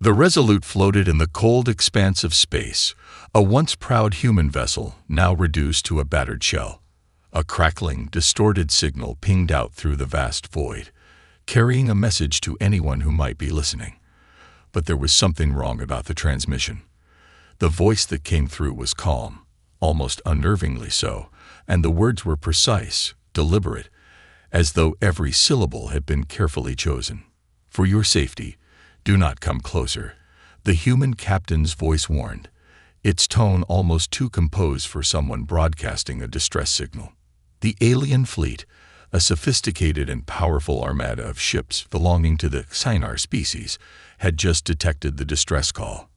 The Resolute floated in the cold expanse of space, a once proud human vessel now reduced to a battered shell. A crackling, distorted signal pinged out through the vast void, carrying a message to anyone who might be listening. But there was something wrong about the transmission. The voice that came through was calm, almost unnervingly so, and the words were precise, deliberate, as though every syllable had been carefully chosen. "For your safety, do not come closer," the human captain's voice warned, its tone almost too composed for someone broadcasting a distress signal. The alien fleet, a sophisticated and powerful armada of ships belonging to the Cynar species, had just detected the distress call.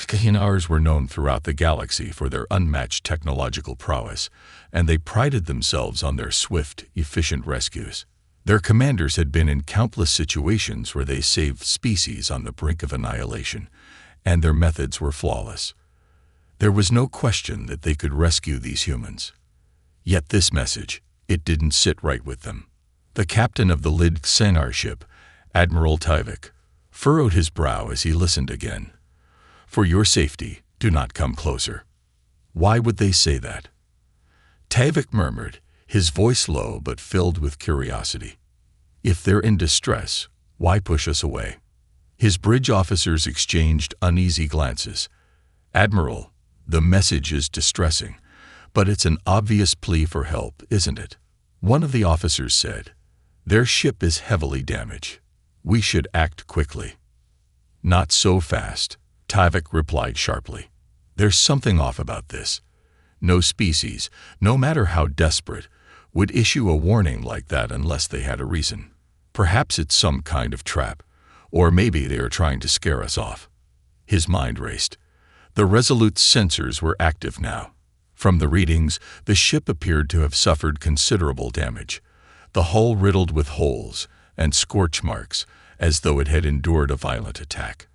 Cynars were known throughout the galaxy for their unmatched technological prowess, and they prided themselves on their swift, efficient rescues. Their commanders had been in countless situations where they saved species on the brink of annihilation, and their methods were flawless. There was no question that they could rescue these humans. Yet this message, it didn't sit right with them. The captain of the Lid Cynar ship, Admiral Tyvek, furrowed his brow as he listened again. "For your safety, do not come closer." Why would they say that? Tyvek murmured, his voice low but filled with curiosity. "If they're in distress, why push us away?" His bridge officers exchanged uneasy glances. "Admiral, the message is distressing, but it's an obvious plea for help, isn't it?" One of the officers said, "Their ship is heavily damaged. We should act quickly." "Not so fast," Tyvek replied sharply. "There's something off about this. No species, no matter how desperate, would issue a warning like that unless they had a reason. Perhaps it's some kind of trap, or maybe they are trying to scare us off." His mind raced. The Resolute's sensors were active now. From the readings, the ship appeared to have suffered considerable damage, the hull riddled with holes and scorch marks, as though it had endured a violent attack.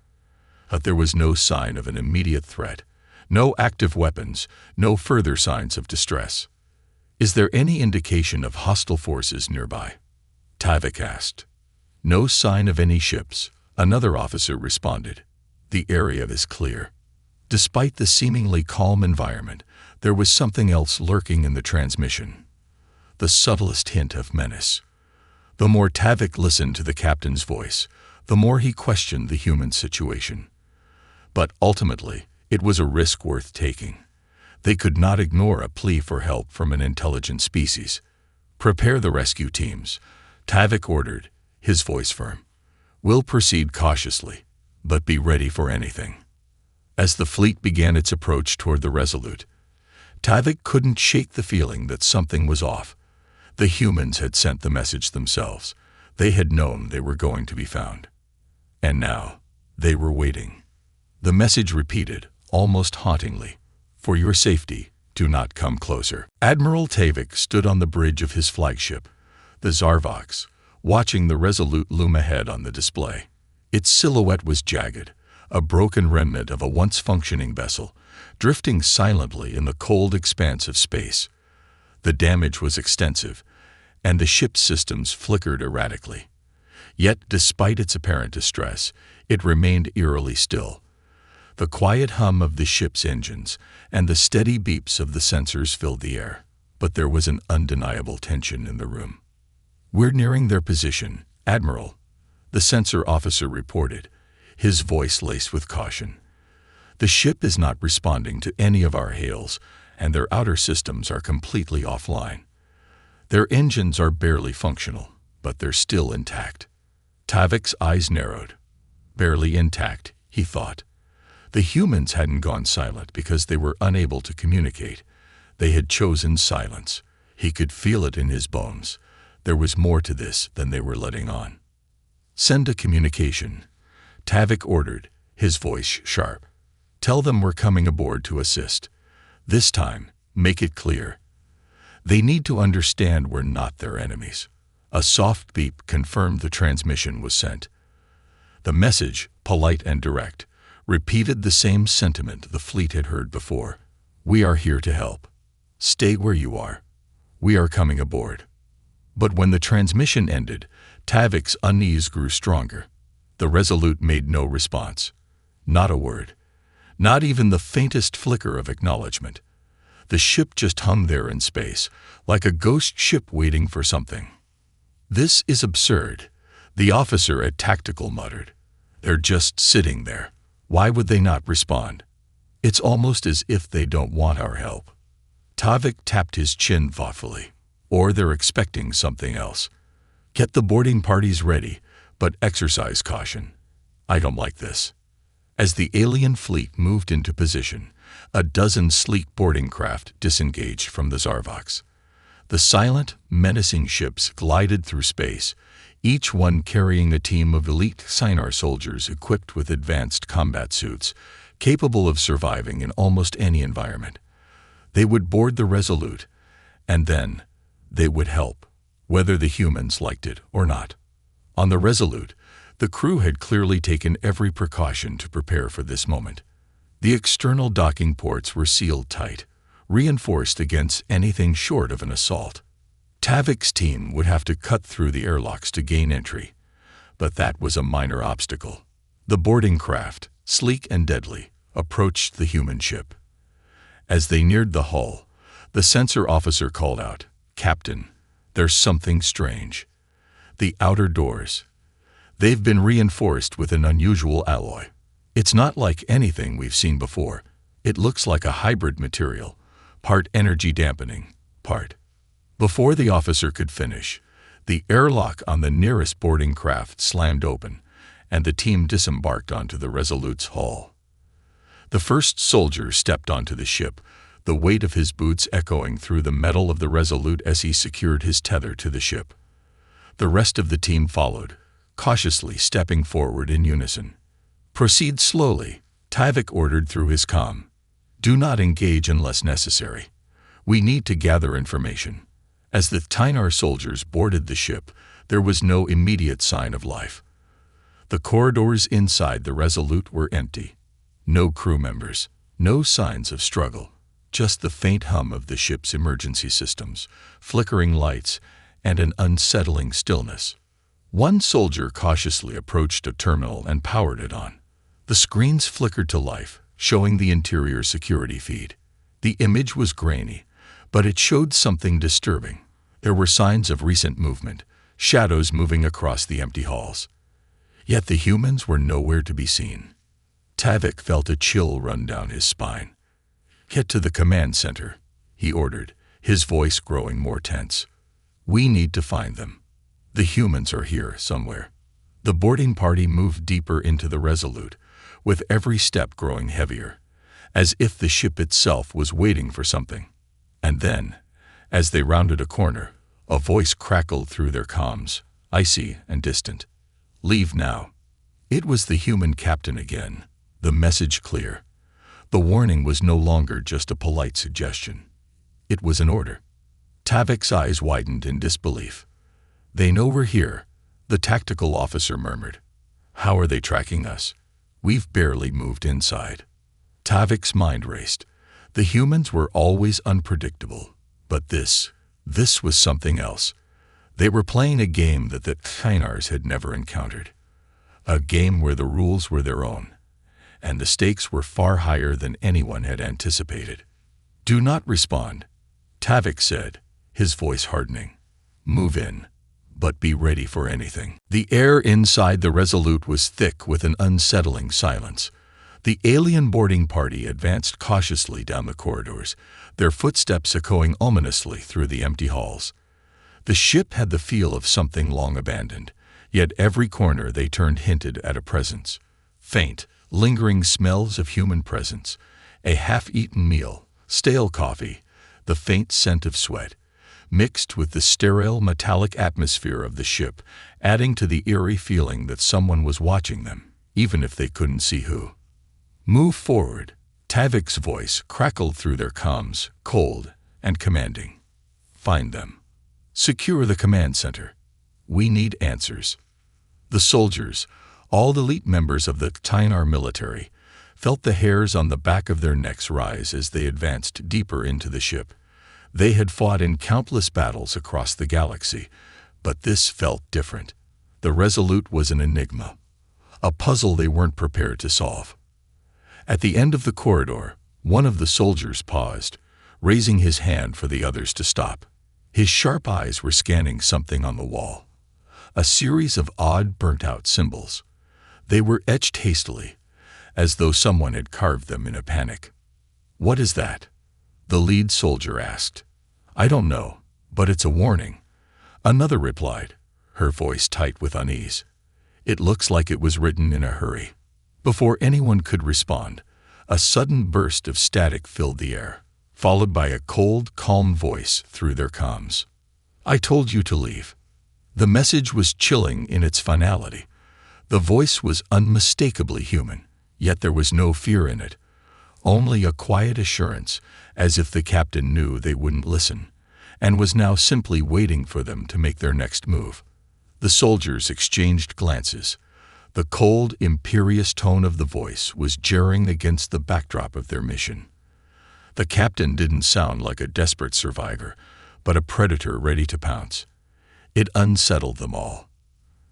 But there was no sign of an immediate threat, no active weapons, no further signs of distress. "Is there any indication of hostile forces nearby?" Tyvek asked. "No sign of any ships," another officer responded. "The area is clear." Despite the seemingly calm environment, there was something else lurking in the transmission. The subtlest hint of menace. The more Tyvek listened to the captain's voice, the more he questioned the human situation. But ultimately, it was a risk worth taking. They could not ignore a plea for help from an intelligent species. "Prepare the rescue teams," Tyvek ordered, his voice firm. "We'll proceed cautiously, but be ready for anything." As the fleet began its approach toward the Resolute, Tyvek couldn't shake the feeling that something was off. The humans had sent the message themselves. They had known they were going to be found. And now, they were waiting. The message repeated, almost hauntingly, "For your safety, do not come closer." Admiral Tyvek stood on the bridge of his flagship, the Zarvox, watching the Resolute loom ahead on the display. Its silhouette was jagged, a broken remnant of a once functioning vessel, drifting silently in the cold expanse of space. The damage was extensive, and the ship's systems flickered erratically. Yet, despite its apparent distress, it remained eerily still. The quiet hum of the ship's engines and the steady beeps of the sensors filled the air, but there was an undeniable tension in the room. "We're nearing their position, Admiral," the sensor officer reported, his voice laced with caution. "The ship is not responding to any of our hails, and their outer systems are completely offline. Their engines are barely functional, but they're still intact." Tyvek's eyes narrowed. Barely intact, he thought. The humans hadn't gone silent because they were unable to communicate. They had chosen silence. He could feel it in his bones. There was more to this than they were letting on. "Send a communication," Tyvek ordered, his voice sharp. "Tell them we're coming aboard to assist. This time, make it clear. They need to understand we're not their enemies." A soft beep confirmed the transmission was sent. The message, polite and direct, repeated the same sentiment the fleet had heard before. "We are here to help. Stay where you are. We are coming aboard." But when the transmission ended, Tyvek's unease grew stronger. The Resolute made no response. Not a word. Not even the faintest flicker of acknowledgement. The ship just hung there in space, like a ghost ship waiting for something. "This is absurd," the officer at Tactical muttered. "They're just sitting there. Why would they not respond? It's almost as if they don't want our help." Tavik tapped his chin thoughtfully. "Or they're expecting something else. Get the boarding parties ready, but exercise caution. I don't like this." As the alien fleet moved into position, a dozen sleek boarding craft disengaged from the Zarvoks. The silent, menacing ships glided through space, each one carrying a team of elite Cynar soldiers equipped with advanced combat suits, capable of surviving in almost any environment. They would board the Resolute, and then they would help, whether the humans liked it or not. On the Resolute, the crew had clearly taken every precaution to prepare for this moment. The external docking ports were sealed tight, reinforced against anything short of an assault. Tavik's team would have to cut through the airlocks to gain entry, but that was a minor obstacle. The boarding craft, sleek and deadly, approached the human ship. As they neared the hull, the sensor officer called out, "Captain, there's something strange. The outer doors. They've been reinforced with an unusual alloy. It's not like anything we've seen before. It looks like a hybrid material, part energy dampening, part." Before the officer could finish, the airlock on the nearest boarding craft slammed open, and the team disembarked onto the Resolute's hull. The first soldier stepped onto the ship, the weight of his boots echoing through the metal of the Resolute as he secured his tether to the ship. The rest of the team followed, cautiously stepping forward in unison. "Proceed slowly," Tavik ordered through his comm. "Do not engage unless necessary. We need to gather information." As the Tynar soldiers boarded the ship, there was no immediate sign of life. The corridors inside the Resolute were empty. No crew members, no signs of struggle, just the faint hum of the ship's emergency systems, flickering lights, and an unsettling stillness. One soldier cautiously approached a terminal and powered it on. The screens flickered to life, showing the interior security feed. The image was grainy, but it showed something disturbing. There were signs of recent movement, shadows moving across the empty halls. Yet the humans were nowhere to be seen. Tavik felt a chill run down his spine. "Get to the command center," he ordered, his voice growing more tense. "We need to find them. The humans are here somewhere." The boarding party moved deeper into the Resolute, with every step growing heavier, as if the ship itself was waiting for something. And then, as they rounded a corner, a voice crackled through their comms, icy and distant. "Leave now." It was the human captain again, the message clear. The warning was no longer just a polite suggestion. It was an order. Tavik's eyes widened in disbelief. "They know we're here," the tactical officer murmured. "How are they tracking us? We've barely moved inside." Tavik's mind raced. The humans were always unpredictable, but this was something else. They were playing a game that the Tynars had never encountered. A game where the rules were their own, and the stakes were far higher than anyone had anticipated. "Do not respond," Tavik said, his voice hardening. "Move in, but be ready for anything." The air inside the Resolute was thick with an unsettling silence. The alien boarding party advanced cautiously down the corridors, their footsteps echoing ominously through the empty halls. The ship had the feel of something long abandoned, yet every corner they turned hinted at a presence. Faint, lingering smells of human presence, a half-eaten meal, stale coffee, the faint scent of sweat, mixed with the sterile metallic atmosphere of the ship, adding to the eerie feeling that someone was watching them, even if they couldn't see who. "Move forward," Tavik's voice crackled through their comms, cold and commanding. "Find them. Secure the command center. We need answers." The soldiers, all elite members of the Tynar military, felt the hairs on the back of their necks rise as they advanced deeper into the ship. They had fought in countless battles across the galaxy, but this felt different. The Resolute was an enigma, a puzzle they weren't prepared to solve. At the end of the corridor, one of the soldiers paused, raising his hand for the others to stop. His sharp eyes were scanning something on the wall. A series of odd, burnt-out symbols. They were etched hastily, as though someone had carved them in a panic. "What is that?" the lead soldier asked. "I don't know, but it's a warning," another replied, her voice tight with unease. "It looks like it was written in a hurry." Before anyone could respond, a sudden burst of static filled the air, followed by a cold, calm voice through their comms. "I told you to leave." The message was chilling in its finality. The voice was unmistakably human, yet there was no fear in it, only a quiet assurance, as if the captain knew they wouldn't listen, and was now simply waiting for them to make their next move. The soldiers exchanged glances. The cold, imperious tone of the voice was jarring against the backdrop of their mission. The captain didn't sound like a desperate survivor, but a predator ready to pounce. It unsettled them all.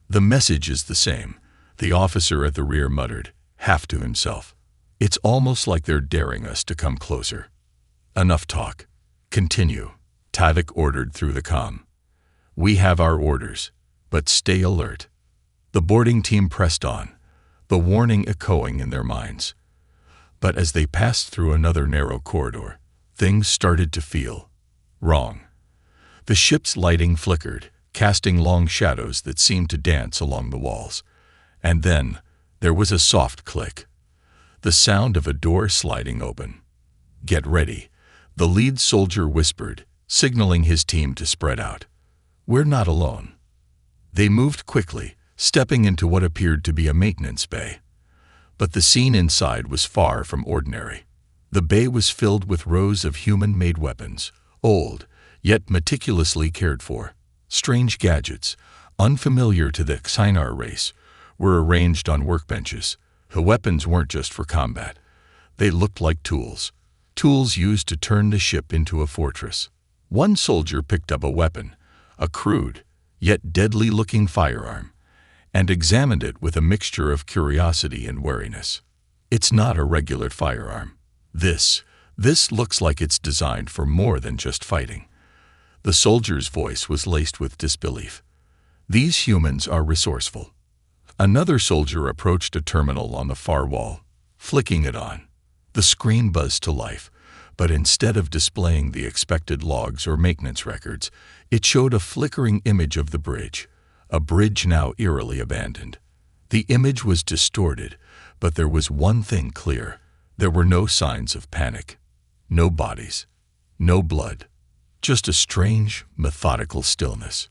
"The message is the same," the officer at the rear muttered, half to himself. "It's almost like they're daring us to come closer." "Enough talk. Continue," Tavik ordered through the comm. "We have our orders, but stay alert." The boarding team pressed on, the warning echoing in their minds. But as they passed through another narrow corridor, things started to feel wrong. The ship's lighting flickered, casting long shadows that seemed to dance along the walls. And then there was a soft click, the sound of a door sliding open. "Get ready," the lead soldier whispered, signaling his team to spread out. "We're not alone." They moved quickly, stepping into what appeared to be a maintenance bay. But the scene inside was far from ordinary. The bay was filled with rows of human-made weapons, old, yet meticulously cared for. Strange gadgets, unfamiliar to the Xinar race, were arranged on workbenches. The weapons weren't just for combat. They looked like tools used to turn the ship into a fortress. One soldier picked up a weapon, a crude, yet deadly-looking firearm, and examined it with a mixture of curiosity and wariness. "It's not a regular firearm. This looks like it's designed for more than just fighting." The soldier's voice was laced with disbelief. "These humans are resourceful." Another soldier approached a terminal on the far wall, flicking it on. The screen buzzed to life, but instead of displaying the expected logs or maintenance records, it showed a flickering image of the bridge, a bridge now eerily abandoned. The image was distorted, but there was one thing clear. There were no signs of panic. No bodies. No blood. Just a strange, methodical stillness.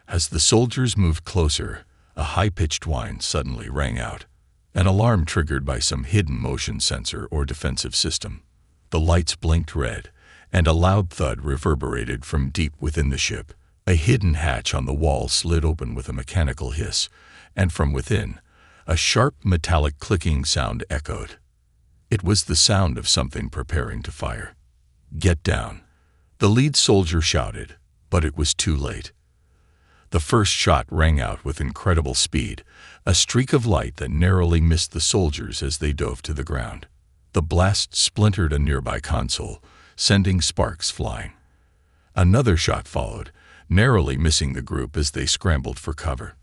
As the soldiers moved closer, a high-pitched whine suddenly rang out, an alarm triggered by some hidden motion sensor or defensive system. The lights blinked red, and a loud thud reverberated from deep within the ship. A hidden hatch on the wall slid open with a mechanical hiss, and from within, a sharp metallic clicking sound echoed. It was the sound of something preparing to fire. "Get down," the lead soldier shouted, but it was too late. The first shot rang out with incredible speed, a streak of light that narrowly missed the soldiers as they dove to the ground. The blast splintered a nearby console, sending sparks flying. Another shot followed, narrowly missing the group as they scrambled for cover.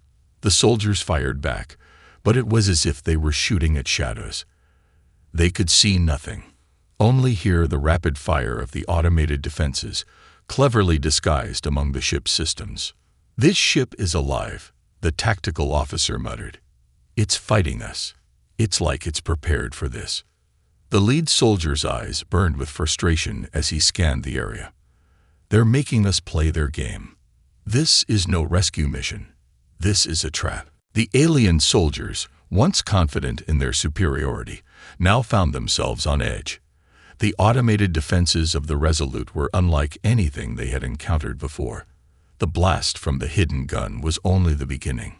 The soldiers fired back, but it was as if they were shooting at shadows. They could see nothing, only hear the rapid fire of the automated defenses, cleverly disguised among the ship's systems. "This ship is alive," the tactical officer muttered. "It's fighting us. It's like it's prepared for this." The lead soldier's eyes burned with frustration as he scanned the area. "They're making us play their game. This is no rescue mission. This is a trap." The alien soldiers, once confident in their superiority, now found themselves on edge. The automated defenses of the Resolute were unlike anything they had encountered before. The blast from the hidden gun was only the beginning.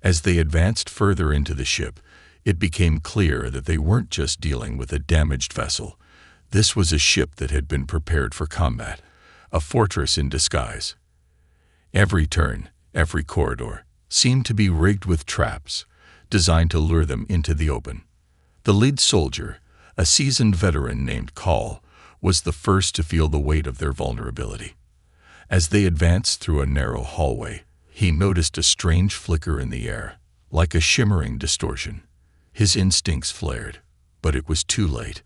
As they advanced further into the ship, it became clear that they weren't just dealing with a damaged vessel. This was a ship that had been prepared for combat, a fortress in disguise. Every turn, every corridor, seemed to be rigged with traps, designed to lure them into the open. The lead soldier, a seasoned veteran named Call, was the first to feel the weight of their vulnerability. As they advanced through a narrow hallway, he noticed a strange flicker in the air, like a shimmering distortion. His instincts flared, but it was too late.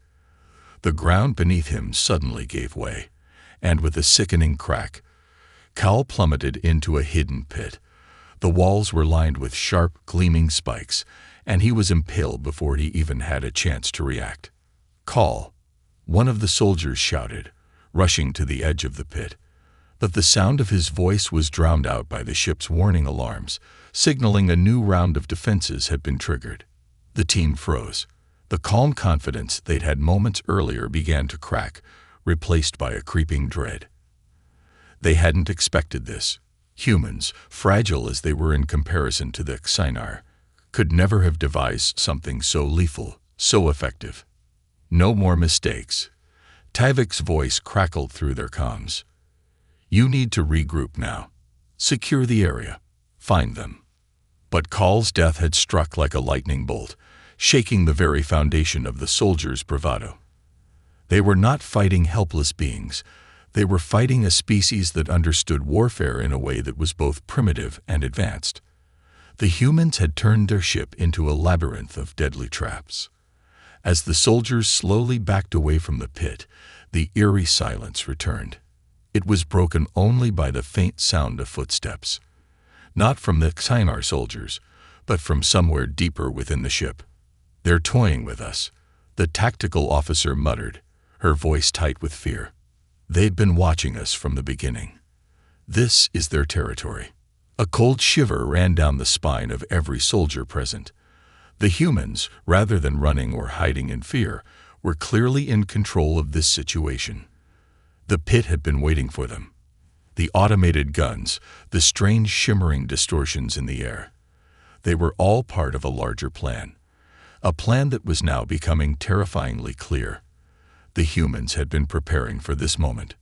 The ground beneath him suddenly gave way, and with a sickening crack, Cal plummeted into a hidden pit. The walls were lined with sharp, gleaming spikes, and he was impaled before he even had a chance to react. "Call," one of the soldiers shouted, rushing to the edge of the pit. But the sound of his voice was drowned out by the ship's warning alarms, signaling a new round of defenses had been triggered. The team froze. The calm confidence they'd had moments earlier began to crack, replaced by a creeping dread. They hadn't expected this. Humans, fragile as they were in comparison to the Xinar, could never have devised something so lethal, so effective. No more mistakes. Tavik's voice crackled through their comms. "You need to regroup now. Secure the area. Find them." But Call's death had struck like a lightning bolt, shaking the very foundation of the soldiers' bravado. They were not fighting helpless beings. They were fighting a species that understood warfare in a way that was both primitive and advanced. The humans had turned their ship into a labyrinth of deadly traps. As the soldiers slowly backed away from the pit, the eerie silence returned. It was broken only by the faint sound of footsteps. Not from the Xinar soldiers, but from somewhere deeper within the ship. "They're toying with us," the tactical officer muttered, her voice tight with fear. "They've been watching us from the beginning. This is their territory." A cold shiver ran down the spine of every soldier present. The humans, rather than running or hiding in fear, were clearly in control of this situation. The pit had been waiting for them. The automated guns, the strange shimmering distortions in the air. They were all part of a larger plan. A plan that was now becoming terrifyingly clear. The humans had been preparing for this moment.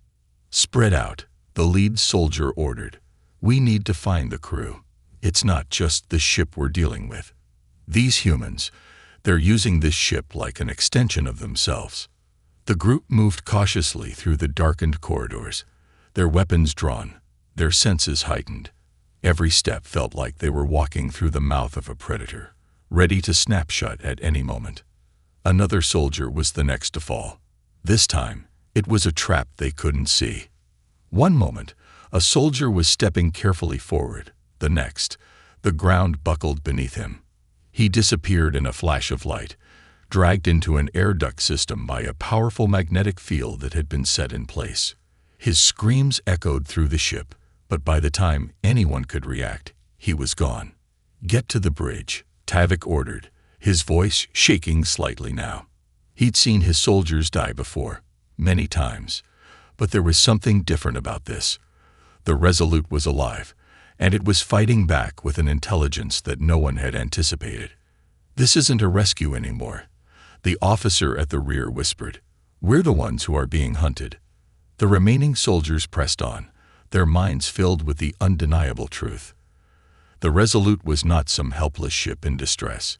"Spread out," the lead soldier ordered. "We need to find the crew. It's not just the ship we're dealing with. These humans, they're using this ship like an extension of themselves." The group moved cautiously through the darkened corridors, their weapons drawn, their senses heightened. Every step felt like they were walking through the mouth of a predator, ready to snap shut at any moment. Another soldier was the next to fall. This time, it was a trap they couldn't see. One moment, a soldier was stepping carefully forward. The next, the ground buckled beneath him. He disappeared in a flash of light, dragged into an air duct system by a powerful magnetic field that had been set in place. His screams echoed through the ship, but by the time anyone could react, he was gone. "Get to the bridge," Tavik ordered, his voice shaking slightly now. He'd seen his soldiers die before, many times, but there was something different about this. The Resolute was alive, and it was fighting back with an intelligence that no one had anticipated. "This isn't a rescue anymore," the officer at the rear whispered. "We're the ones who are being hunted." The remaining soldiers pressed on, their minds filled with the undeniable truth. The Resolute was not some helpless ship in distress.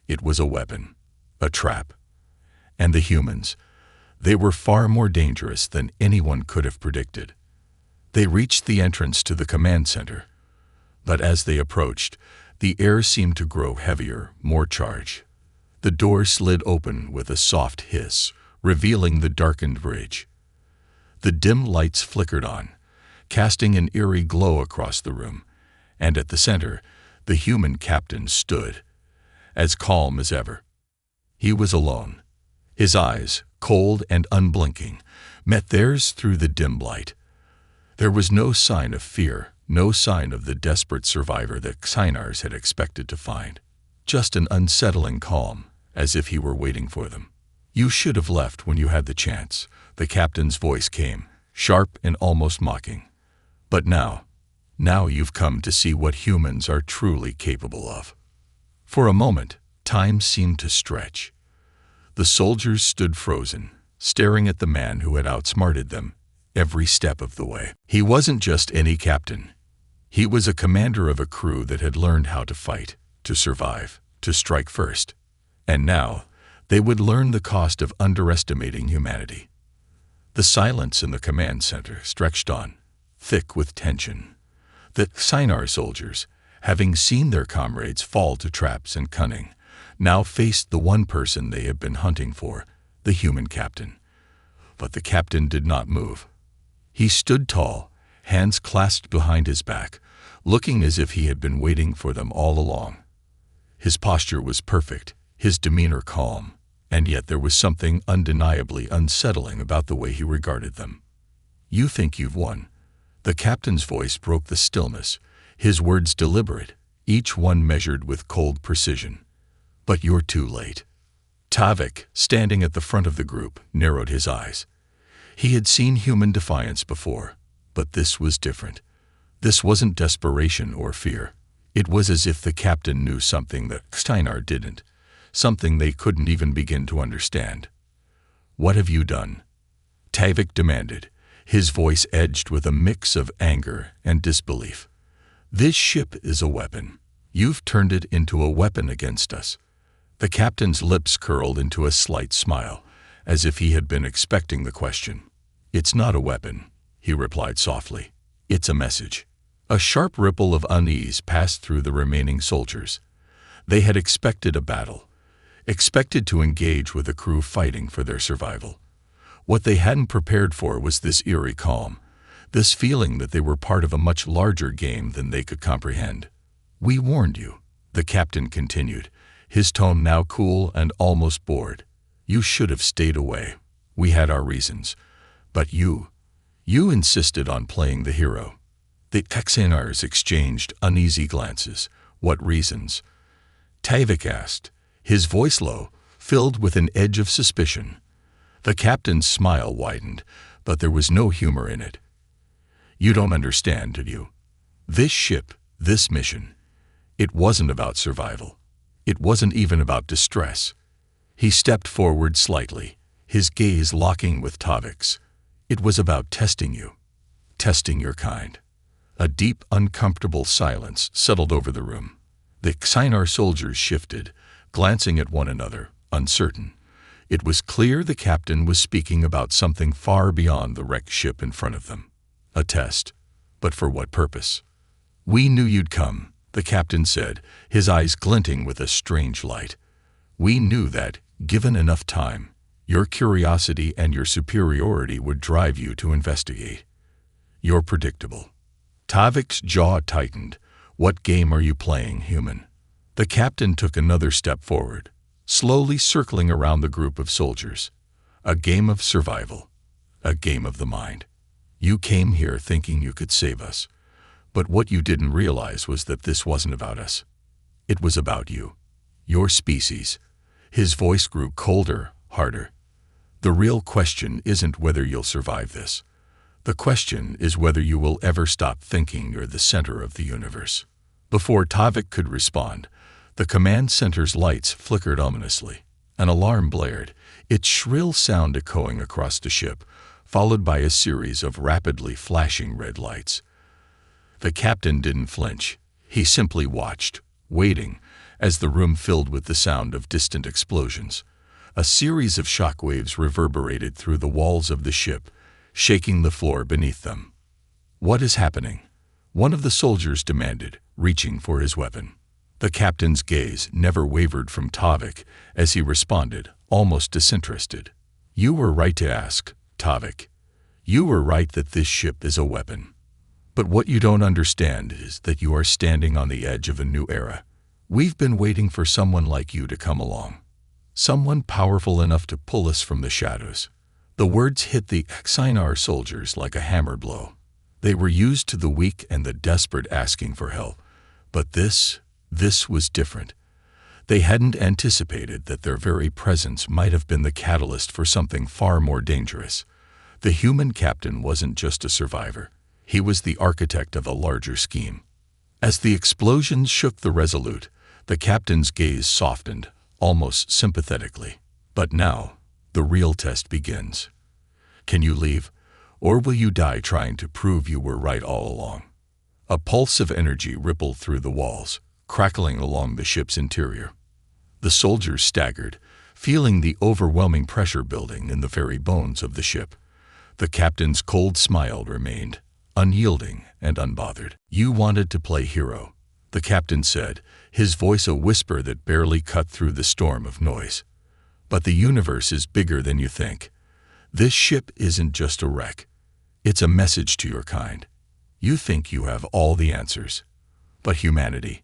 It was a weapon, a trap. And the humans, they were far more dangerous than anyone could have predicted. They reached the entrance to the command center, but as they approached, the air seemed to grow heavier, more charged. The door slid open with a soft hiss, revealing the darkened bridge. The dim lights flickered on, casting an eerie glow across the room, and at the center, the human captain stood, as calm as ever. He was alone. His eyes, cold and unblinking, met theirs through the dim light. There was no sign of fear, no sign of the desperate survivor that Xinars had expected to find. Just an unsettling calm, as if he were waiting for them. "You should have left when you had the chance," the captain's voice came, sharp and almost mocking. "But now you've come to see what humans are truly capable of." For a moment, time seemed to stretch. The soldiers stood frozen, staring at the man who had outsmarted them every step of the way. He wasn't just any captain. He was a commander of a crew that had learned how to fight, to survive, to strike first. And now, they would learn the cost of underestimating humanity. The silence in the command center stretched on, thick with tension. The Shinar soldiers, having seen their comrades fall to traps and cunning, now faced the one person they had been hunting for, the human captain. But the captain did not move. He stood tall, hands clasped behind his back, looking as if he had been waiting for them all along. His posture was perfect, his demeanor calm, and yet there was something undeniably unsettling about the way he regarded them. "You think you've won." The captain's voice broke the stillness, his words deliberate, each one measured with cold precision. "But you're too late." Tavik, standing at the front of the group, narrowed his eyes. He had seen human defiance before, but this was different. This wasn't desperation or fear. It was as if the captain knew something that Shinar didn't, something they couldn't even begin to understand. "What have you done?" Tavik demanded, his voice edged with a mix of anger and disbelief. "This ship is a weapon. You've turned it into a weapon against us." The captain's lips curled into a slight smile, as if he had been expecting the question. "It's not a weapon," he replied softly. "It's a message." A sharp ripple of unease passed through the remaining soldiers. They had expected a battle, expected to engage with a crew fighting for their survival. What they hadn't prepared for was this eerie calm, this feeling that they were part of a much larger game than they could comprehend. "We warned you," the captain continued, his tone now cool and almost bored. "You should have stayed away. We had our reasons. But you insisted on playing the hero." The Texanars exchanged uneasy glances. "What reasons?" Tavik asked, his voice low, filled with an edge of suspicion. The captain's smile widened, but there was no humor in it. "You don't understand, do you? This ship, this mission, it wasn't about survival. It wasn't even about distress." He stepped forward slightly, his gaze locking with Tavik's. "It was about testing you, testing your kind." A deep, uncomfortable silence settled over the room. The Shinar soldiers shifted, glancing at one another, uncertain. It was clear the captain was speaking about something far beyond the wrecked ship in front of them. A test. But for what purpose? "We knew you'd come," the captain said, his eyes glinting with a strange light. "We knew that, given enough time, your curiosity and your superiority would drive you to investigate. You're predictable." Tavik's jaw tightened. "What game are you playing, human?" The captain took another step forward, slowly circling around the group of soldiers. "A game of survival. A game of the mind. You came here thinking you could save us. But what you didn't realize was that this wasn't about us. It was about you. Your species." His voice grew colder, harder. "The real question isn't whether you'll survive this. The question is whether you will ever stop thinking you're the center of the universe." Before Tavik could respond, the command center's lights flickered ominously. An alarm blared, its shrill sound echoing across the ship, followed by a series of rapidly flashing red lights. The captain didn't flinch. He simply watched, waiting, as the room filled with the sound of distant explosions. A series of shockwaves reverberated through the walls of the ship, shaking the floor beneath them. "What is happening?" one of the soldiers demanded, reaching for his weapon. The captain's gaze never wavered from Tavik as he responded, almost disinterested. "You were right to ask, Tavik. You were right that this ship is a weapon. But what you don't understand is that you are standing on the edge of a new era. We've been waiting for someone like you to come along. Someone powerful enough to pull us from the shadows." The words hit the Shinar soldiers like a hammer blow. They were used to the weak and the desperate asking for help. But this was different. They hadn't anticipated that their very presence might have been the catalyst for something far more dangerous. The human captain wasn't just a survivor. He was the architect of a larger scheme. As the explosions shook the Resolute, the captain's gaze softened, almost sympathetically. "But now, the real test begins. Can you leave, or will you die trying to prove you were right all along?" A pulse of energy rippled through the walls, crackling along the ship's interior. The soldiers staggered, feeling the overwhelming pressure building in the very bones of the ship. The captain's cold smile remained, unyielding and unbothered. "You wanted to play hero," the captain said, his voice a whisper that barely cut through the storm of noise. "But the universe is bigger than you think. This ship isn't just a wreck. It's a message to your kind. You think you have all the answers. But humanity,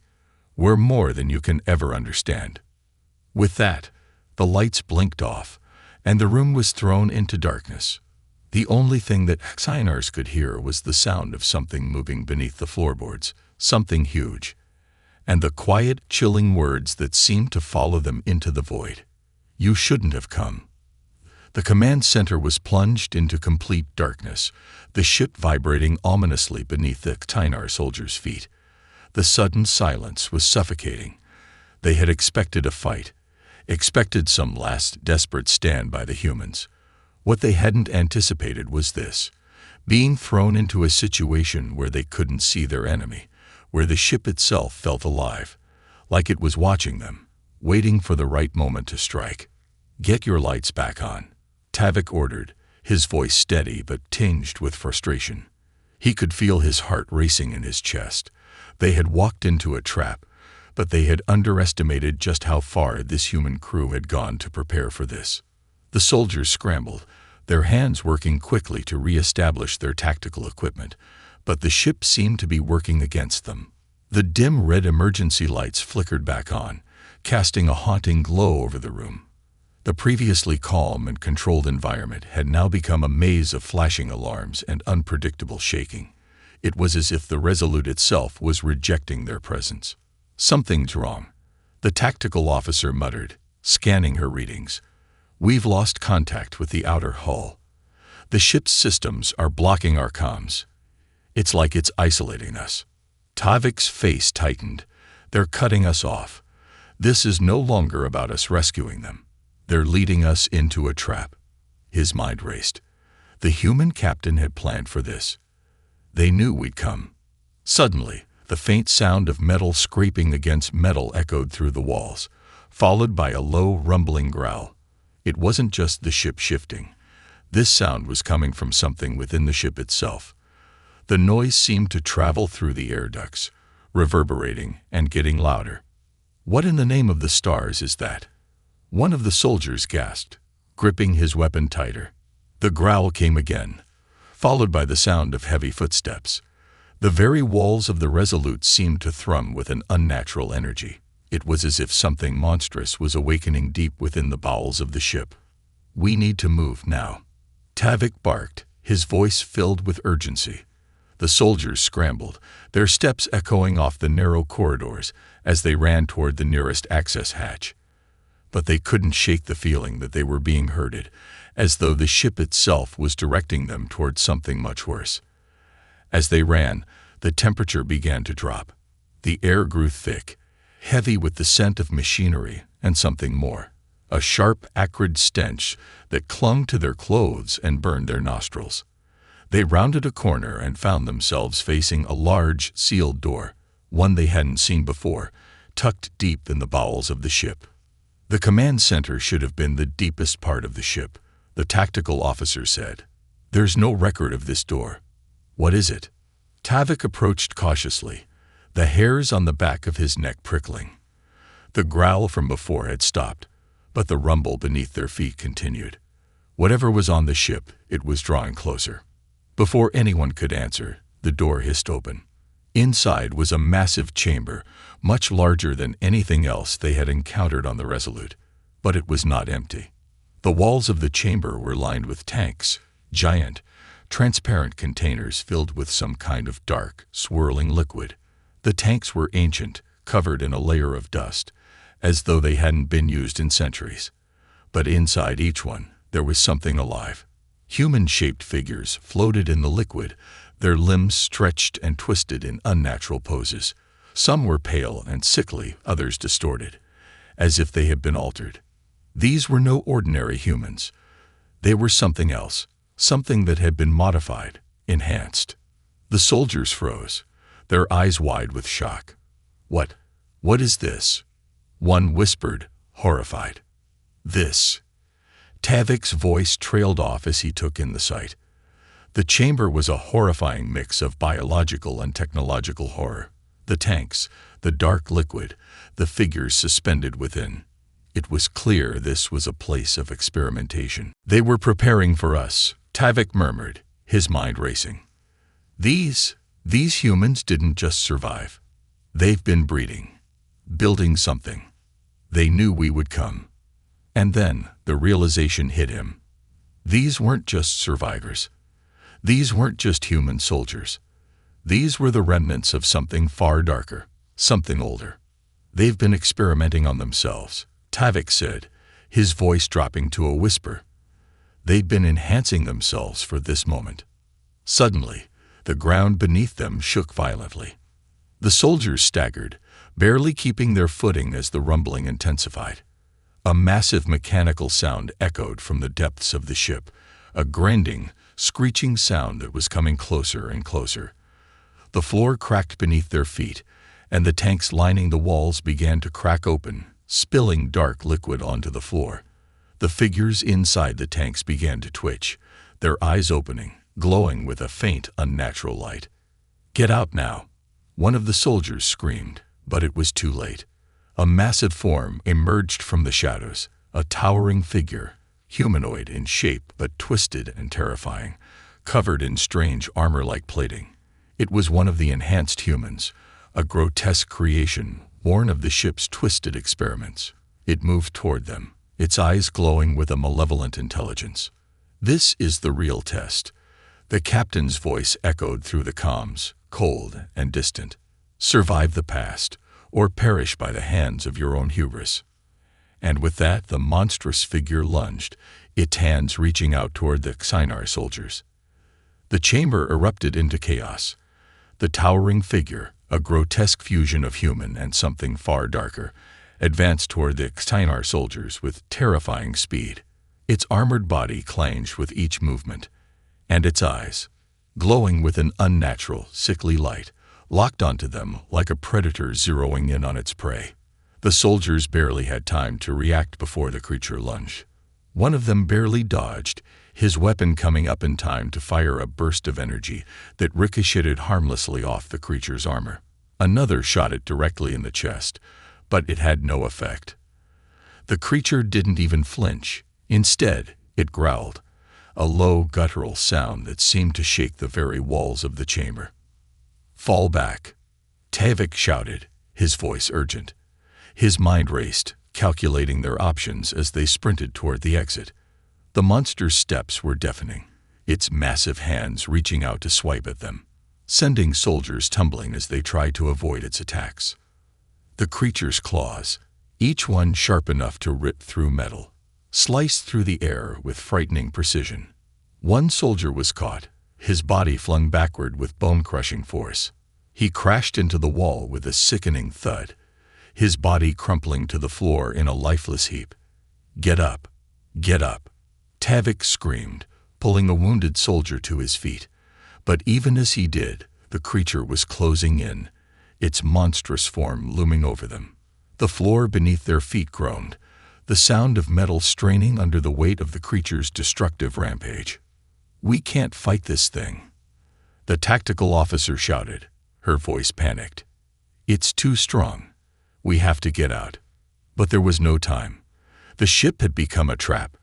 we're more than you can ever understand." With that, the lights blinked off, and the room was thrown into darkness. The only thing that Xynars could hear was the sound of something moving beneath the floorboards, something huge, and the quiet, chilling words that seemed to follow them into the void. "You shouldn't have come." The command center was plunged into complete darkness, the ship vibrating ominously beneath the Xynar soldiers' feet. The sudden silence was suffocating. They had expected a fight, expected some last desperate stand by the humans. What they hadn't anticipated was this: being thrown into a situation where they couldn't see their enemy, where the ship itself felt alive, like it was watching them, waiting for the right moment to strike. "Get your lights back on," Tavik ordered, his voice steady but tinged with frustration. He could feel his heart racing in his chest. They had walked into a trap, but they had underestimated just how far this human crew had gone to prepare for this. The soldiers scrambled, their hands working quickly to re-establish their tactical equipment, but the ship seemed to be working against them. The dim red emergency lights flickered back on, casting a haunting glow over the room. The previously calm and controlled environment had now become a maze of flashing alarms and unpredictable shaking. It was as if the Resolute itself was rejecting their presence. "Something's wrong," the tactical officer muttered, scanning her readings. "We've lost contact with the outer hull. The ship's systems are blocking our comms. It's like it's isolating us." Tavik's face tightened. "They're cutting us off. This is no longer about us rescuing them. They're leading us into a trap." His mind raced. The human captain had planned for this. They knew we'd come. Suddenly, the faint sound of metal scraping against metal echoed through the walls, followed by a low, rumbling growl. It wasn't just the ship shifting. This sound was coming from something within the ship itself. The noise seemed to travel through the air ducts, reverberating and getting louder. "What in the name of the stars is that?" one of the soldiers gasped, gripping his weapon tighter. The growl came again, followed by the sound of heavy footsteps. The very walls of the Resolute seemed to thrum with an unnatural energy. It was as if something monstrous was awakening deep within the bowels of the ship. "We need to move now," Tavik barked, his voice filled with urgency. The soldiers scrambled, their steps echoing off the narrow corridors as they ran toward the nearest access hatch. But they couldn't shake the feeling that they were being herded, as though the ship itself was directing them toward something much worse. As they ran, the temperature began to drop. The air grew thick, heavy with the scent of machinery and something more, a sharp, acrid stench that clung to their clothes and burned their nostrils. They rounded a corner and found themselves facing a large, sealed door, one they hadn't seen before, tucked deep in the bowels of the ship. The command center should have been the deepest part of the ship, the tactical officer said. "There's no record of this door. What is it?" Tavik approached cautiously, the hairs on the back of his neck prickling. The growl from before had stopped, but the rumble beneath their feet continued. Whatever was on the ship, it was drawing closer. Before anyone could answer, the door hissed open. Inside was a massive chamber, much larger than anything else they had encountered on the Resolute, but it was not empty. The walls of the chamber were lined with tanks, giant, transparent containers filled with some kind of dark, swirling liquid. The tanks were ancient, covered in a layer of dust, as though they hadn't been used in centuries. But inside each one, there was something alive. Human-shaped figures floated in the liquid, their limbs stretched and twisted in unnatural poses. Some were pale and sickly, others distorted, as if they had been altered. These were no ordinary humans. They were something else, something that had been modified, enhanced. The soldiers froze, their eyes wide with shock. What is this?" one whispered, horrified. This. Tavik's voice trailed off as he took in the sight. The chamber was a horrifying mix of biological and technological horror. The tanks, the dark liquid, the figures suspended within. It was clear this was a place of experimentation. They were preparing for us, Tavik murmured, his mind racing. These humans didn't just survive. They've been breeding, building something. They knew we would come. And then the realization hit him. These weren't just survivors. These weren't just human soldiers. These were the remnants of something far darker, something older. They've been experimenting on themselves, Tavik said, his voice dropping to a whisper. They'd been enhancing themselves for this moment. Suddenly, the ground beneath them shook violently. The soldiers staggered, barely keeping their footing as the rumbling intensified. A massive mechanical sound echoed from the depths of the ship, a grinding, screeching sound that was coming closer and closer. The floor cracked beneath their feet, and the tanks lining the walls began to crack open, spilling dark liquid onto the floor. The figures inside the tanks began to twitch, their eyes opening, glowing with a faint, unnatural light. "Get out now," one of the soldiers screamed, but it was too late. A massive form emerged from the shadows, a towering figure, humanoid in shape but twisted and terrifying, covered in strange armor-like plating. It was one of the enhanced humans, a grotesque creation born of the ship's twisted experiments. It moved toward them, its eyes glowing with a malevolent intelligence. "This is the real test." The captain's voice echoed through the comms, cold and distant. "Survive the past, or perish by the hands of your own hubris." And with that, the monstrous figure lunged, its hands reaching out toward the Xinar soldiers. The chamber erupted into chaos. The towering figure, a grotesque fusion of human and something far darker, advanced toward the Xinar soldiers with terrifying speed. Its armored body clanged with each movement, and its eyes, glowing with an unnatural, sickly light, locked onto them like a predator zeroing in on its prey. The soldiers barely had time to react before the creature lunged. One of them barely dodged, his weapon coming up in time to fire a burst of energy that ricocheted harmlessly off the creature's armor. Another shot it directly in the chest, but it had no effect. The creature didn't even flinch. Instead, it growled, a low, guttural sound that seemed to shake the very walls of the chamber. "Fall back," Tavik shouted, his voice urgent. His mind raced, calculating their options as they sprinted toward the exit. The monster's steps were deafening, its massive hands reaching out to swipe at them, sending soldiers tumbling as they tried to avoid its attacks. The creature's claws, each one sharp enough to rip through metal, sliced through the air with frightening precision. One soldier was caught, his body flung backward with bone-crushing force. He crashed into the wall with a sickening thud, his body crumpling to the floor in a lifeless heap. "Get up! Get up!" Tavik screamed, pulling the wounded soldier to his feet. But even as he did, the creature was closing in, its monstrous form looming over them. The floor beneath their feet groaned, the sound of metal straining under the weight of the creature's destructive rampage. "We can't fight this thing," the tactical officer shouted, her voice panicked. "It's too strong. We have to get out." But there was no time. The ship had become a trap,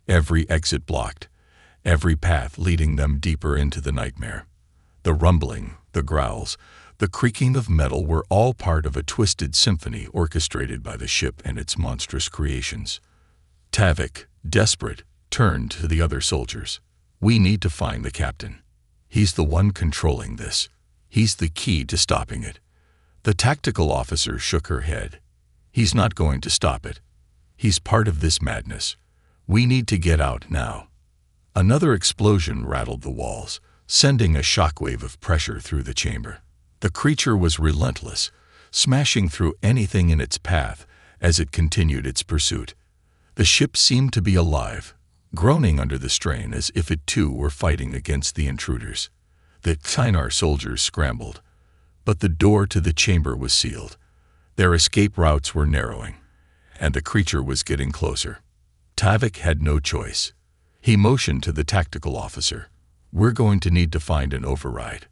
every exit blocked, every path leading them deeper into the nightmare. The rumbling, the growls, the creaking of metal were all part of a twisted symphony orchestrated by the ship and its monstrous creations. Tavik, desperate, turned to the other soldiers. "We need to find the captain. He's the one controlling this. He's the key to stopping it." The tactical officer shook her head. "He's not going to stop it. He's part of this madness. We need to get out now." Another explosion rattled the walls, sending a shockwave of pressure through the chamber. The creature was relentless, smashing through anything in its path as it continued its pursuit. The ship seemed to be alive, groaning under the strain as if it too were fighting against the intruders. The Xinar soldiers scrambled, but the door to the chamber was sealed. Their escape routes were narrowing, and the creature was getting closer. Tavik had no choice. He motioned to the tactical officer. "We're going to need to find an override.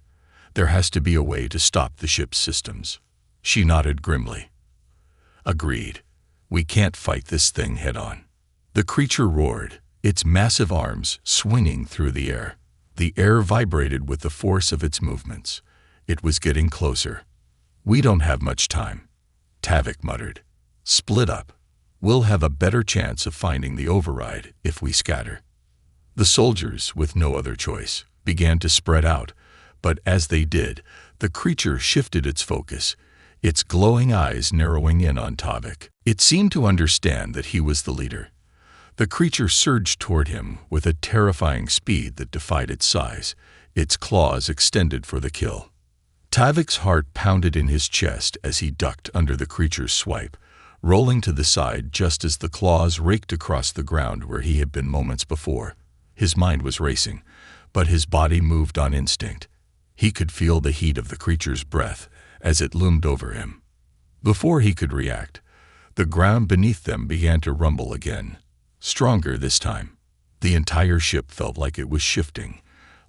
There has to be a way to stop the ship's systems." She nodded grimly. "Agreed. We can't fight this thing head-on." The creature roared, its massive arms swinging through the air. The air vibrated with the force of its movements. It was getting closer. "We don't have much time," Tavik muttered. "Split up. We'll have a better chance of finding the override if we scatter." The soldiers, with no other choice, began to spread out, but as they did, the creature shifted its focus, its glowing eyes narrowing in on Tavik. It seemed to understand that he was the leader. The creature surged toward him with a terrifying speed that defied its size, its claws extended for the kill. Tavik's heart pounded in his chest as he ducked under the creature's swipe, rolling to the side just as the claws raked across the ground where he had been moments before. His mind was racing, but his body moved on instinct. He could feel the heat of the creature's breath as it loomed over him. Before he could react, the ground beneath them began to rumble again, stronger this time. The entire ship felt like it was shifting,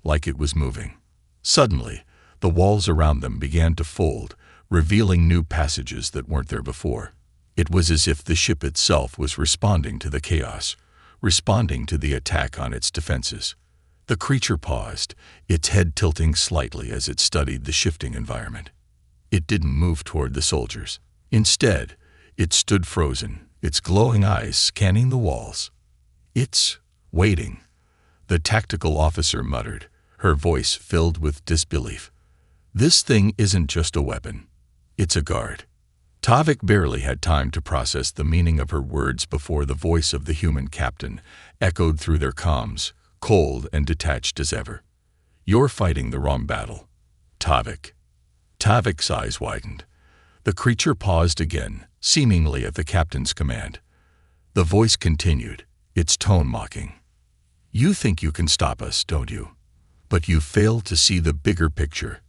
like it was moving. Suddenly, the walls around them began to fold, revealing new passages that weren't there before. It was as if the ship itself was responding to the chaos, responding to the attack on its defenses. The creature paused, its head tilting slightly as it studied the shifting environment. It didn't move toward the soldiers. Instead, it stood frozen, its glowing eyes scanning the walls. "It's waiting," the tactical officer muttered, her voice filled with disbelief. "This thing isn't just a weapon. It's a guard." Tavik barely had time to process the meaning of her words before the voice of the human captain echoed through their comms, cold and detached as ever. "You're fighting the wrong battle, Tavik." Tavik's eyes widened. The creature paused again, seemingly at the captain's command. The voice continued, its tone mocking. "You think you can stop us, don't you? But you've failed to see the bigger picture.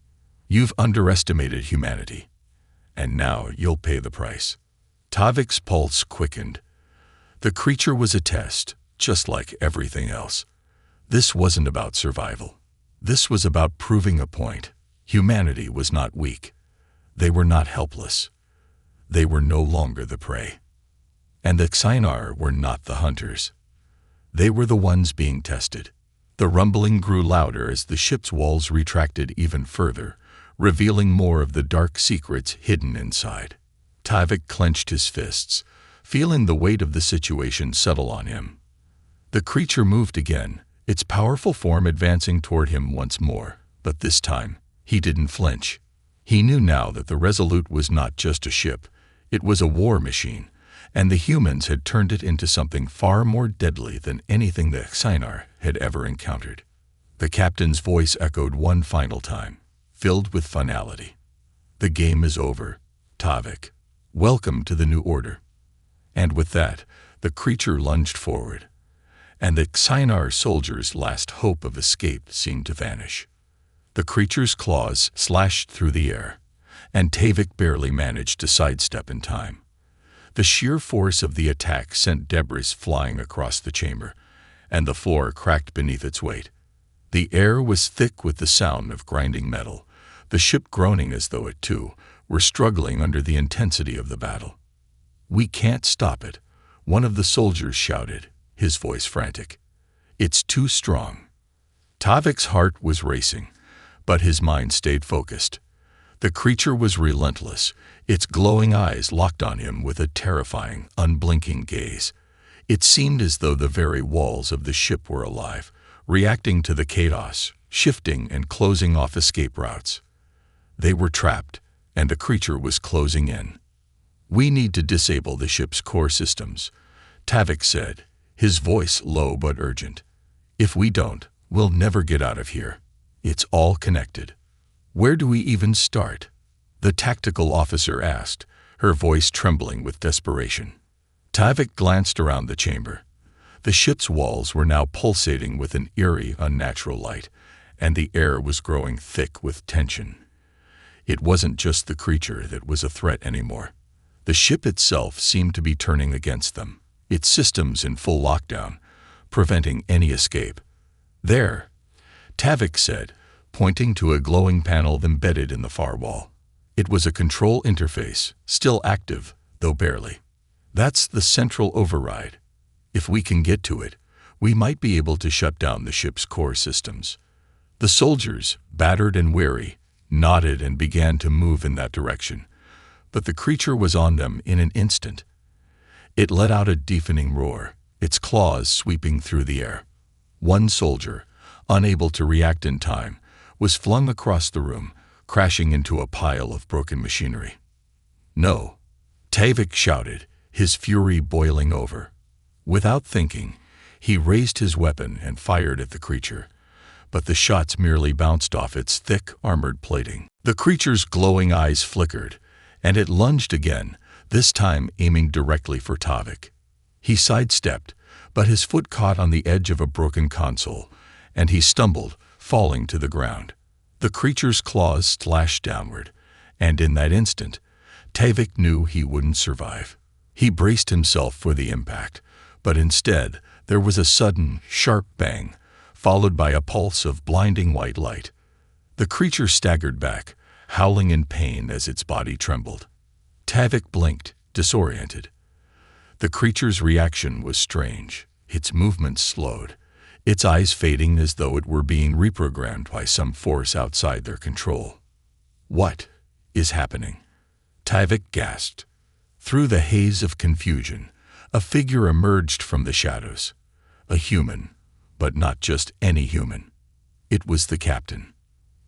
You've underestimated humanity. And now you'll pay the price." Tavik's pulse quickened. The creature was a test, just like everything else. This wasn't about survival. This was about proving a point. Humanity was not weak. They were not helpless. They were no longer the prey. And the Xainar were not the hunters. They were the ones being tested. The rumbling grew louder as the ship's walls retracted even further, revealing more of the dark secrets hidden inside. Tavik clenched his fists, feeling the weight of the situation settle on him. The creature moved again, its powerful form advancing toward him once more, but this time, he didn't flinch. He knew now that the Resolute was not just a ship, it was a war machine, and the humans had turned it into something far more deadly than anything the Xainar had ever encountered. The captain's voice echoed one final time, filled with finality. "The game is over, Tavik. Welcome to the new order." And with that, the creature lunged forward, and the Xainar soldiers' last hope of escape seemed to vanish. The creature's claws slashed through the air, and Tavik barely managed to sidestep in time. The sheer force of the attack sent debris flying across the chamber, and the floor cracked beneath its weight. The air was thick with the sound of grinding metal, the ship groaning as though it, too, were struggling under the intensity of the battle. "We can't stop it," one of the soldiers shouted, his voice frantic. "It's too strong." Tavik's heart was racing, but his mind stayed focused. The creature was relentless, its glowing eyes locked on him with a terrifying, unblinking gaze. It seemed as though the very walls of the ship were alive, reacting to the chaos, shifting and closing off escape routes. They were trapped, and the creature was closing in. "We need to disable the ship's core systems," Tavik said, his voice low but urgent. "If we don't, we'll never get out of here. It's all connected." "Where do we even start?" the tactical officer asked, her voice trembling with desperation. Tavik glanced around the chamber. The ship's walls were now pulsating with an eerie, unnatural light, and the air was growing thick with tension. It wasn't just the creature that was a threat anymore. The ship itself seemed to be turning against them, its systems in full lockdown, preventing any escape. "There," Tavik said, pointing to a glowing panel embedded in the far wall. It was a control interface, still active, though barely. "That's the central override. If we can get to it, we might be able to shut down the ship's core systems." The soldiers, battered and weary, nodded and began to move in that direction, but the creature was on them in an instant. It let out a deafening roar, its claws sweeping through the air. One soldier, unable to react in time, was flung across the room, crashing into a pile of broken machinery. "No!" Tavik shouted, his fury boiling over. Without thinking, he raised his weapon and fired at the creature, but the shots merely bounced off its thick, armored plating. The creature's glowing eyes flickered, and it lunged again, this time aiming directly for Tavik. He sidestepped, but his foot caught on the edge of a broken console, and he stumbled, falling to the ground. The creature's claws slashed downward, and in that instant, Tavik knew he wouldn't survive. He braced himself for the impact, but instead there was a sudden, sharp bang, followed by a pulse of blinding white light. The creature staggered back, howling in pain as its body trembled. Tavik blinked, disoriented. The creature's reaction was strange. Its movements slowed, its eyes fading as though it were being reprogrammed by some force outside their control. "What is happening?" Tavik gasped. Through the haze of confusion, a figure emerged from the shadows. A human, but not just any human. It was the captain.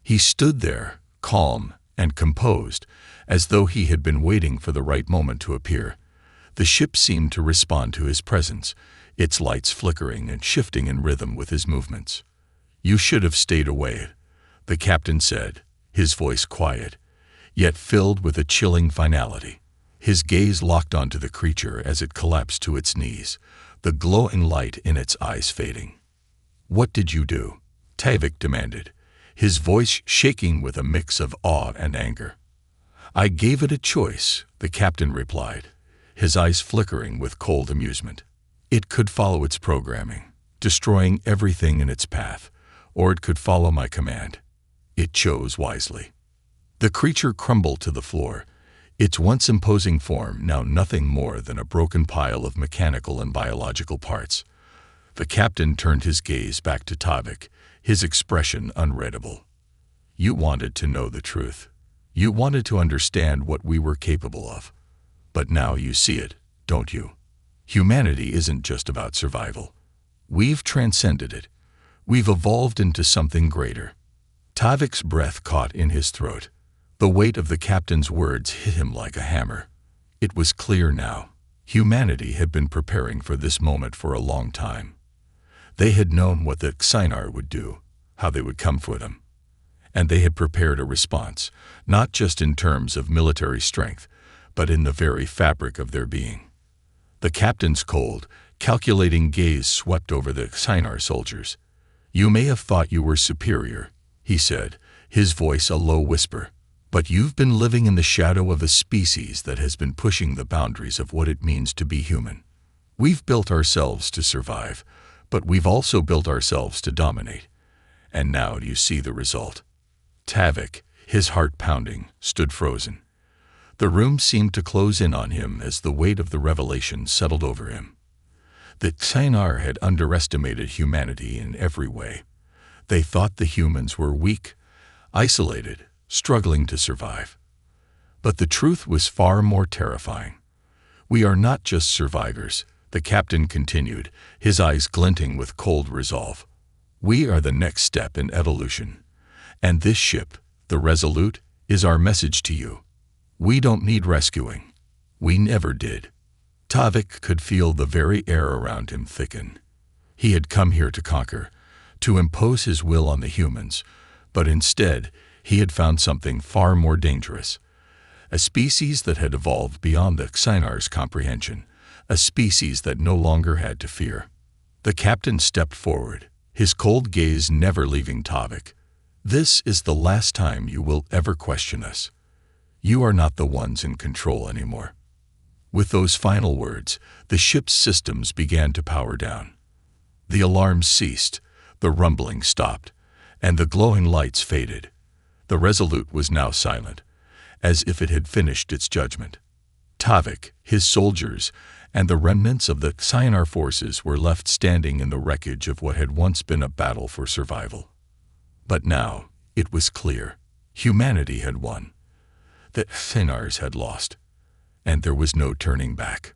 He stood there, calm and composed, as though he had been waiting for the right moment to appear. The ship seemed to respond to his presence, its lights flickering and shifting in rhythm with his movements. "You should have stayed away," the captain said, his voice quiet, yet filled with a chilling finality. His gaze locked onto the creature as it collapsed to its knees, the glowing light in its eyes fading. "What did you do?" Tavik demanded, his voice shaking with a mix of awe and anger. "I gave it a choice," the captain replied, his eyes flickering with cold amusement. "It could follow its programming, destroying everything in its path, or it could follow my command. It chose wisely." The creature crumbled to the floor, its once imposing form now nothing more than a broken pile of mechanical and biological parts. The captain turned his gaze back to Tavik, his expression unreadable. "You wanted to know the truth. You wanted to understand what we were capable of. But now you see it, don't you? Humanity isn't just about survival. We've transcended it. We've evolved into something greater." Tavik's breath caught in his throat. The weight of the captain's words hit him like a hammer. It was clear now. Humanity had been preparing for this moment for a long time. They had known what the Xynar would do, how they would come for them. And they had prepared a response, not just in terms of military strength, but in the very fabric of their being. The captain's cold, calculating gaze swept over the Xynar soldiers. "You may have thought you were superior," he said, his voice a low whisper. "But you've been living in the shadow of a species that has been pushing the boundaries of what it means to be human. We've built ourselves to survive, but we've also built ourselves to dominate. And now you see the result." Tavik, his heart pounding, stood frozen. The room seemed to close in on him as the weight of the revelation settled over him. The Xynar had underestimated humanity in every way. They thought the humans were weak, isolated, struggling to survive. But the truth was far more terrifying. "We are not just survivors," the captain continued, his eyes glinting with cold resolve. "We are the next step in evolution. And this ship, the Resolute, is our message to you. We don't need rescuing. We never did." Tavik could feel the very air around him thicken. He had come here to conquer, to impose his will on the humans, but instead, he had found something far more dangerous. A species that had evolved beyond the Xynar's comprehension, a species that no longer had to fear. The captain stepped forward, his cold gaze never leaving Tavik. "This is the last time you will ever question us. You are not the ones in control anymore. With those final words, the ship's systems began to power down. The alarms ceased, the rumbling stopped, and the glowing lights faded. The Resolute was now silent, as if it had finished its judgment. Tavik, his soldiers, and the remnants of the Cyanar forces were left standing in the wreckage of what had once been a battle for survival. But now, it was clear. Humanity had won. The Cyanars had lost. And there was no turning back.